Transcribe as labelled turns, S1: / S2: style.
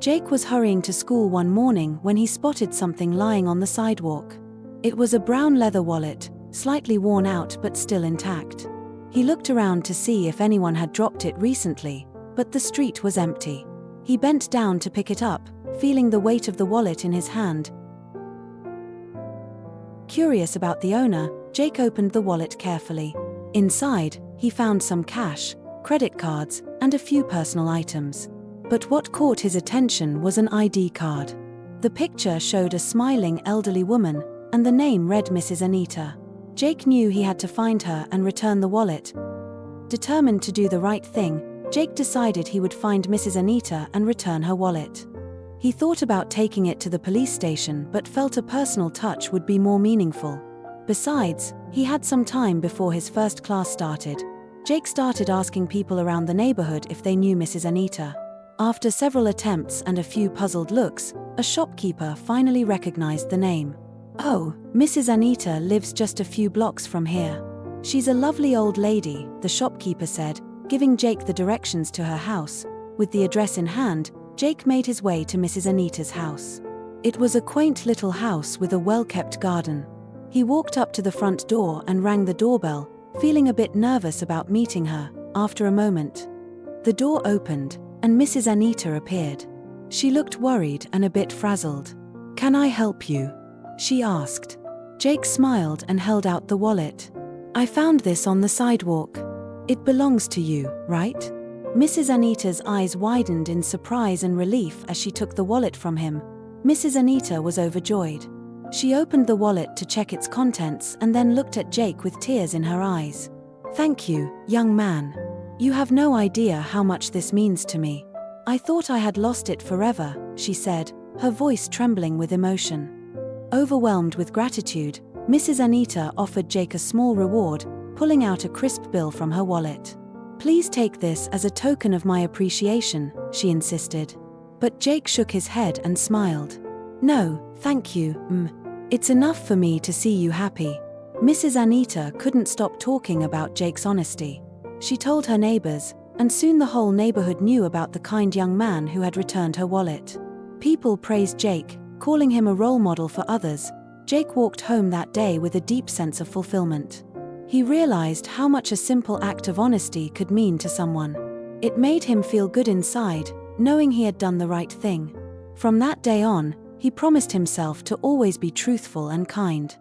S1: Jake was hurrying to school one morning when he spotted something lying on the sidewalk. It was a brown leather wallet, slightly worn out but still intact. He looked around to see if anyone had dropped it recently, but the street was empty. He bent down to pick it up, feeling the weight of the wallet in his hand. Curious about the owner, Jake opened the wallet carefully. Inside, he found some cash, credit cards, and a few personal items. But what caught his attention was an ID card. The picture showed a smiling elderly woman, and the name read Mrs. Anita. Jake knew he had to find her and return the wallet. Determined to do the right thing, Jake decided he would find Mrs. Anita and return her wallet. He thought about taking it to the police station but felt a personal touch would be more meaningful. Besides, he had some time before his first class started. Jake started asking people around the neighborhood if they knew Mrs. Anita. After several attempts and a few puzzled looks, a shopkeeper finally recognized the name. "Oh, Mrs. Anita lives just a few blocks from here. She's a lovely old lady," the shopkeeper said, giving Jake the directions to her house. With the address in hand, Jake made his way to Mrs. Anita's house. It was a quaint little house with a well-kept garden. He walked up to the front door and rang the doorbell, feeling a bit nervous about meeting her. After a moment, the door opened, and Mrs. Anita appeared. She looked worried and a bit frazzled. "Can I help you?" she asked. Jake smiled and held out the wallet. "I found this on the sidewalk. It belongs to you, right?" Mrs. Anita's eyes widened in surprise and relief as she took the wallet from him. Mrs. Anita was overjoyed. She opened the wallet to check its contents and then looked at Jake with tears in her eyes. "Thank you, young man. You have no idea how much this means to me. I thought I had lost it forever," she said, her voice trembling with emotion. Overwhelmed with gratitude, Mrs. Anita offered Jake a small reward, pulling out a crisp bill from her wallet. "Please take this as a token of my appreciation," she insisted. But Jake shook his head and smiled. "No, thank you, It's enough for me to see you happy." Mrs. Anita couldn't stop talking about Jake's honesty. She told her neighbors, and soon the whole neighborhood knew about the kind young man who had returned her wallet. People praised Jake, calling him a role model for others. Jake walked home that day with a deep sense of fulfillment. He realized how much a simple act of honesty could mean to someone. It made him feel good inside, knowing he had done the right thing. From that day on, he promised himself to always be truthful and kind.